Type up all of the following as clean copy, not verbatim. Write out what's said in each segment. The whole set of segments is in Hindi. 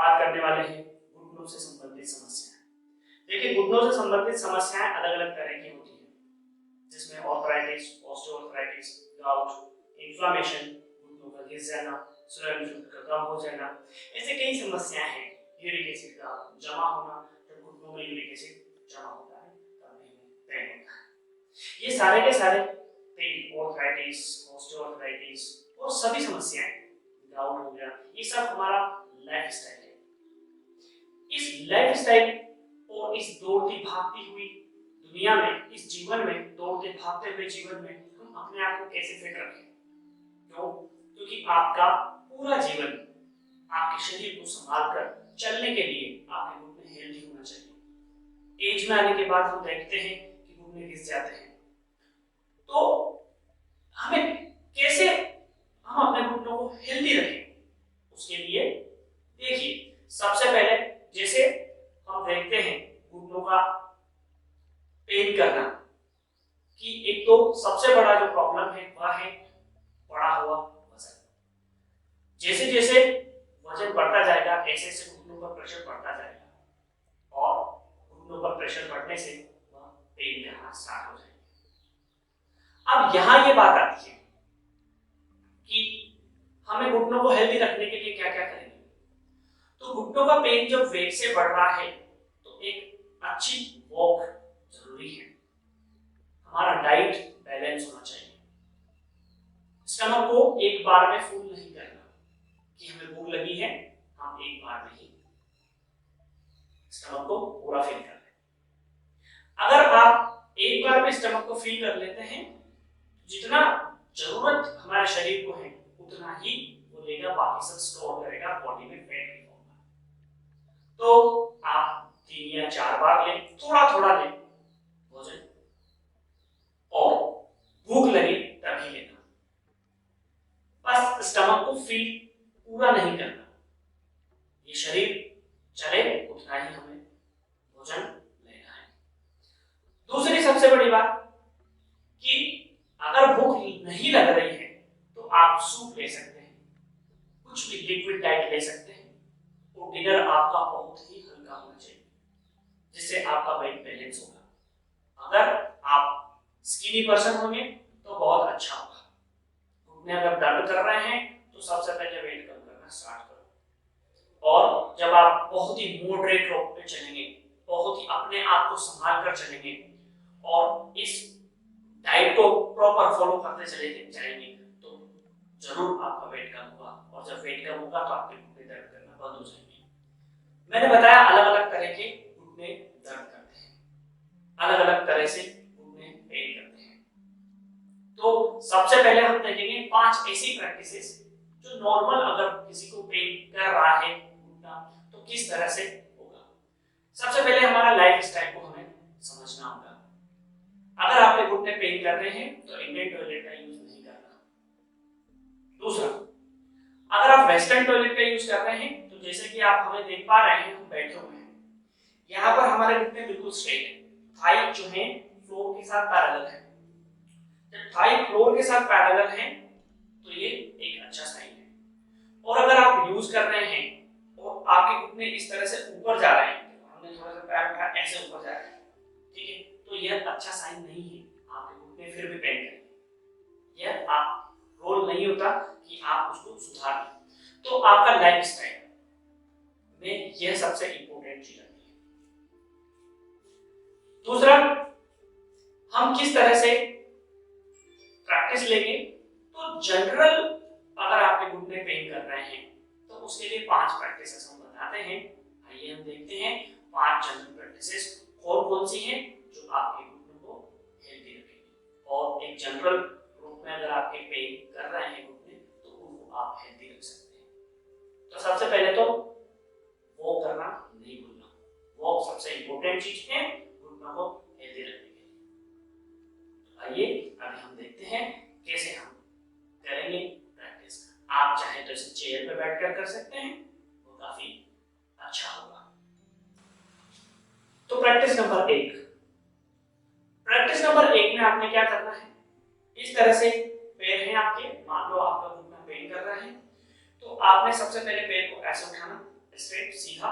बात करने वाले हैं घुटनों से संबंधित समस्याएं। देखिए, घुटनों से संबंधित समस्याएं अलग अलग तरह की होती हैं, जिसमें ऑर्थराइटिस, ऑस्टियोआर्थराइटिस, गाउट, इन्फ्लेमेशन, घुटनों का घिस जाना, स्वेलिंग का कम हो जाना, ऐसे कई समस्याएं हैं। यूरिक एसिड का जमा होना, जब घुटनों में यूरिक एसिड जमा होता है तब हमें पेन होता है। ये सारे के सारे पेन, ऑर्थराइटिस, ऑस्टियोआर्थराइटिस और सभी समस्याएं, गाउट हो गया, ये सब हमारा लाइफस्टाइल है। इस लाइफस्टाइल और इस दौड़ती भागती हुई दुनिया में, इस जीवन में, दौड़ते भागते हुए जीवन में हम अपने आप को कैसे फिट रखें? क्यों? क्योंकि आपका पूरा जीवन आपके शरीर को संभाल कर चलने के लिए आपके घुटने हेल्दी होना चाहिए। एज में आने के बाद हम देखते हैं कि घुटने घिस जाते हैं, तो हमें कैसे हम अपने घुटनों को हेल्दी रखें? उसके लिए देखिए, सबसे पहले जैसे हम देखते हैं घुटनों का पेन करना, कि एक तो सबसे बड़ा जो प्रॉब्लम है वह है बढ़ा हुआ वजन। जैसे जैसे वजन बढ़ता जाएगा, ऐसे ऐसे घुटनों पर प्रेशर बढ़ता जाएगा और घुटनों पर प्रेशर बढ़ने से वह पेन करना स्टार्ट हो जाएगा। अब यहाँ ये बात आती है कि हमें घुटनों को हेल्दी रखने के लिए क्या क्या करेंगे। तो घुटनों का पेन जब वेट से बढ़ रहा है तो एक अच्छी वॉक जरूरी है। हमारा डाइट बैलेंस होना चाहिए। स्टमक को एक बार में फुल नहीं करना कि हमें भूख लगी है, हम एक बार में ही स्टमक को पूरा फिल कर लें। अगर आप एक बार में स्टमक को फिल कर लेते हैं, जितना जरूरत हमारे शरीर को है उतना ही वो लेगा, बाकी सब स्टोर करेगा बॉडी में फैट की फॉर्म में। तो आप 3 या 4 बार लें, थोड़ा थोड़ा लें भोजन, और भूख लगे तभी लेना। बस स्टमक को फिल पूरा नहीं करना। ये शरीर चले उतना ही हमें भोजन लेना है। दूसरी सबसे बड़ी बात कि अगर भूख नहीं लग रही है तो आप सूप ले सकते हैं, कुछ भी लिक्विड डाइट ले सकते हैं, और डिनर आपका बहुत ही हल्का होना चाहिए, जिससे आपका वेट बैलेंस होगा। अगर आप स्किनी पर्सन होंगे तो बहुत अच्छा होगा। घुटने अगर दर्द कर रहे हैं तो सबसे पहले वेट कम करना स्टार्ट करो, और जब आप बहुत ही मॉडरेट रोड पे चलेंगे, बहुत ही अपने आप को संभाल कर चलेंगे और इस डाइट को प्रॉपर फॉलो करते चलेंगे तो जरूर आपका वेट कम होगा, और जब वेट कम होगा तो आपके घुटने दर्द करना बंद हो जाएंगे। मैंने बताया अलग अलग तरह के घुटने दर्द करते हैं, अलग अलग तरह से घुटने पेन करते हैं। तो सबसे पहले हम देखेंगे 5 ऐसी प्रैक्टिसेस जो नॉर्मल अगर किसी को पेन कर रहा है घुटना तो किस तरह से होगा। सबसे पहले हमारा लाइफ स्टाइल को हमें समझना होगा। अगर आपके घुटने पेन कर रहे हैं तो इंडियन टॉयलेट का यूज नहीं करना। दूसरा, अगर आप वेस्टर्न टॉयलेट का यूज कर रहे हैं तो जैसे कि आप हमें देख पा रहे हैं, हम बैठे हुए हैं, यहाँ पर हमारे घुटने बिल्कुल स्ट्रेट है, थाई जो है फ्लोर के साथ पैरेलल है। जब थाई फ्लोर के साथ पैरेलल है तो ये एक अच्छा साइन है। और अगर आप यूज कर रहे हैं और आपके घुटने इस तरह से ऊपर जा रहे हैं, तो हमने थोड़ा सा पैर उठाया, ऐसे ऊपर जा रहे हैं, ठीक है, तो यह अच्छा साइन नहीं है, आपके घुटने फिर भी पेन करेंगे। यह आप रोल नहीं होता कि आप उसको सुधार लें। तो आपका लाइफ स्टाइल में यह सबसे इंपॉर्टेंट चीज आती है। दूसरा, हम किस तरह से प्रैक्टिस लेंगे, तो जनरल अगर आपके घुटने पेन कर रहे हैं तो उसके लिए 5 प्रैक्टिसेस हम बताते हैं। आइए हम देखते हैं 5 जनरल प्रैक्टिसेस कौन कौन सी हैं जो आपके घुटनों को हेल्दी रखेंगे, और एक जनरल रूप में अगर आपके पेन कर रहे हैं घुटने तो उनको आप हेल्दी रख सकते हैं। तो सबसे पहले तो वॉक करना नहीं भूलना। वॉक सबसे इंपॉर्टेंट चीज है घुटनों को हेल्दी रखने के लिए। आइए अभी हम देखते हैं कैसे हम करेंगे प्रैक्टिस। आप चाहे तो इसे चेयर पे बैठकर कर सकते हैं, वो काफी अच्छा होगा। तो प्रैक्टिस नंबर 1। प्रैक्टिस नंबर 1 में आपने क्या करना है, इस तरह से पैर हैं आपके, मान लो आपका घुटना पेन कर रहा है, तो आपने सबसे पहले पैर को ऐसे उठाना, स्ट्रेट सीधा,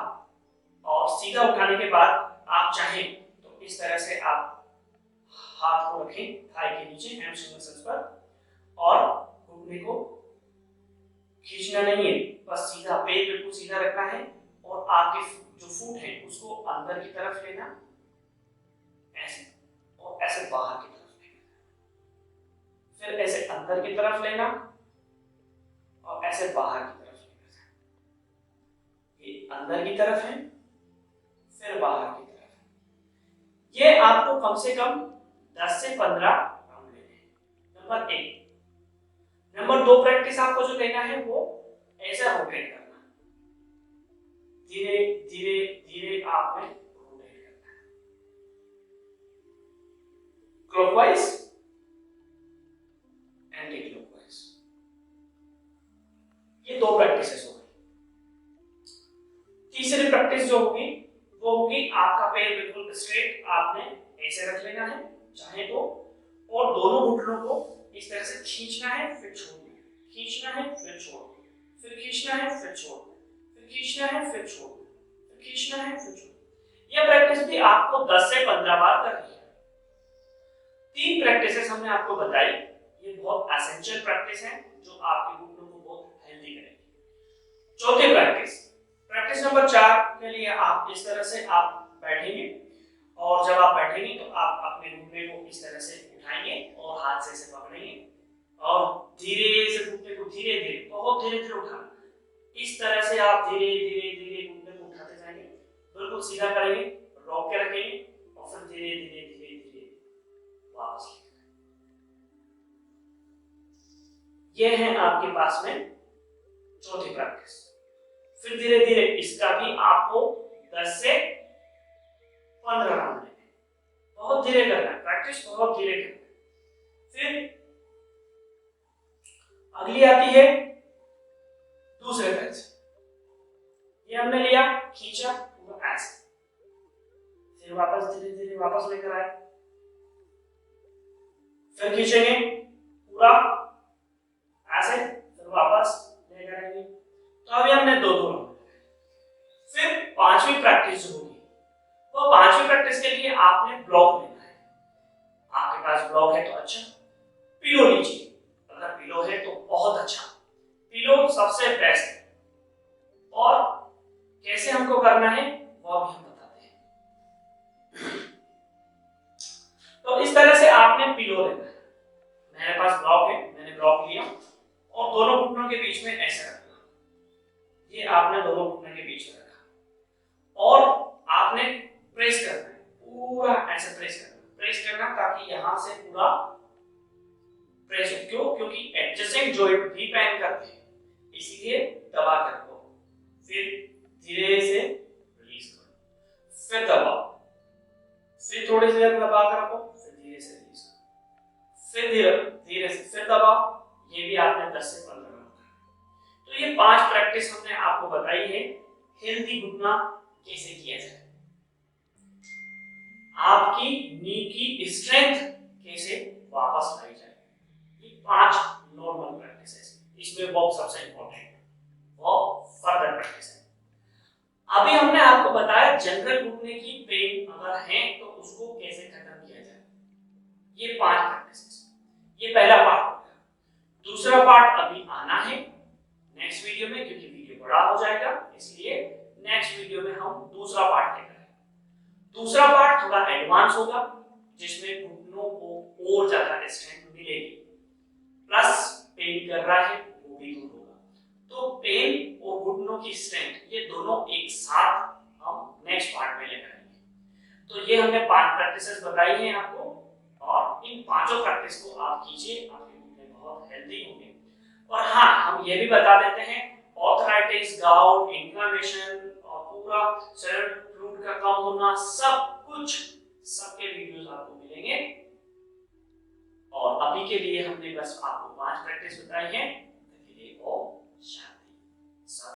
और सीधा उठाने के बाद आप चाहें तो इस तरह से आप हाथ को रखें थाई के नीचे हैमस्ट्रिंग मसल्स पर, और घुटने को खींचना नहीं है, बस सीधा पैर बिल्कुल सीधा रखना है, और आपके जो फुट है उसको अंदर की तरफ लेना ऐसे, और ऐसे बाहर की तरफ लेना, फिर ऐसे अंदर की तरफ लेना और ऐसे बाहर की तरफ लेना। ये अंदर की तरफ है, फिर बाहर की तरफ है। ये आपको कम से कम 10 से 15 राउंड लेने हैं, नंबर 1। नंबर 2 प्रैक्टिस आपको जो लेना है वो ऐसा रोटेट करना, धीरे धीरे धीरे आपने रोटेट करना है, क्लॉकवाइज एंटी क्लॉकवाइज। ये 2 प्रैक्टिसेस हो गई। तीसरी प्रैक्टिस जो होगी वो होगी आपका पैर बिल्कुल स्ट्रेट आपने ऐसे रख लेना है चाहे तो, और दोनों घुटनों को इस तरह से खींचना है, फिर छोड़ना है, खींचना है फिर छोड़ना, फिर खींचना है फिर छोड़ना, फिर खींचना है फिर छोड़ना, फिर खींचना है फिर छोड़ना। यह प्रैक्टिस भी आपको 10 से 15 बार करनी है। 3 प्रैक्टिसेस हमने आपको बताई, ये बहुत एसेंशियल प्रैक्टिस है जो आपके घुटनों को बहुत हेल्दी करेगी। चौथी प्रैक्टिस, प्रैक्टिस नंबर 4 के लिए आप इस तरह से आप बैठेंगे, और जब आप बैठेंगे तो आप अपने घुटने को इस तरह से उठाएंगे और हाथ से इसे पकड़ेंगे, और धीरे से घुटने को धीरे धीरे, बहुत धीरे धीरे उठाना। इस तरह से आप धीरे धीरे धीरे घुटने को उठाते जाएंगे, बिल्कुल सीधा करेंगे, रोक के रखेंगे, और फिर धीरे धीरे धीरे धीरे वापस लेंगे। ये है आपके पास में चौथी प्रैक्टिस। फिर धीरे धीरे इसका भी आपको 10 से 15 राउंड लेने, बहुत धीरे करना है, प्रैक्टिस बहुत धीरे करना है। फिर अगली आती है दूसरे तरह से, ये हमने लिया, खींचा पूरा ऐसे, फिर वापस धीरे धीरे वापस लेकर आए, फिर खींचेंगे पूरा ऐसे, फिर वापस लेकर आएंगे। तो अभी हमने दो राउंड। फिर 5वीं प्रैक्टिस जो होगी वो 5वीं प्रैक्टिस के लिए आपने ब्लॉक लेना है। आपके पास ब्लॉक है तो अच्छा, पिलो लीजिए, अगर पिलो है तो बहुत अच्छा, पिलो सबसे बेस्ट है। और कैसे हमको करना है वो भी हम बताते हैं। तो इस तरह से आपने पिलो लेना है, मेरे पास ब्लॉक है, मैंने ब्लॉक लिया और दोनों घुटनों के बीच में ऐसे रखना, ये आपने दोनों घुटनों के बीच में रखा, और आपने प्रेस करना है, पूरा ऐसे प्रेस करना ताकि यहां से पूरा प्रेस हो। क्यों? क्योंकि एडजेसेंट जॉइंट भी पेन करते हैं, इसीलिए दबा कर दो, फिर धीरे से रिलीज करो, फिर दबाओ, फिर थोड़ी देर दबा कर रखो, फिर धीरे से रिलीज करो, फिर धीरे से फिर दबाओ। ये भी आपने 10 से 15 मिनट करना। तो ये 5 प्रैक्टिस हमने आपको बताई है हेल्दी घुटना कैसे किया जाए, आपकी नी की स्ट्रेंथ कैसे वापस लाई जाए। ये 5 नॉर्मल प्रैक्टिस है, इसमें वो सबसे इंपॉर्टेंट है, वो फर्दर प्रैक्टिस है। अभी हमने आपको बताया जनरल घुटने की पेन अगर है तो उसको कैसे खत्म किया जाए, ये 5 प्रैक्टिस, ये पहला पार्ट हो गया। दूसरा पार्ट अभी आना है नेक्स्ट वीडियो में, क्योंकि वीडियो बड़ा हो जाएगा, इसलिए नेक्स्ट वीडियो में हम दूसरा पार्ट लेकर आएंगे। दूसरा पार्ट थोड़ा एडवांस होगा, जिसमें घुटनों को और ज्यादा स्ट्रेंथ मिलेगी, प्लस पेन कर रहा है वो भी दूर होगा। तो पेन और घुटनों की स्ट्रेंथ ये दोनों एक साथ हम नेक्स्ट पार्ट में लेकर आएंगे। तो ये हमने 5 प्रैक्टिसेस बताई हैं आपको, और इन पांचों प्रैक्टिस को आप कीजिए, आपके घुटने बहुत हेल्दी होंगे। और हाँ, हम ये भी बता देते हैं ऑर्थराइटिस, गाउट, इन्फ्लेमेशन और पूरा सेलुलर फ्लूइड का कम होना, सब कुछ सबके वीडियोस आपको मिलेंगे। और अभी के लिए हमने बस आपको 5 प्रैक्टिस बताई हैं।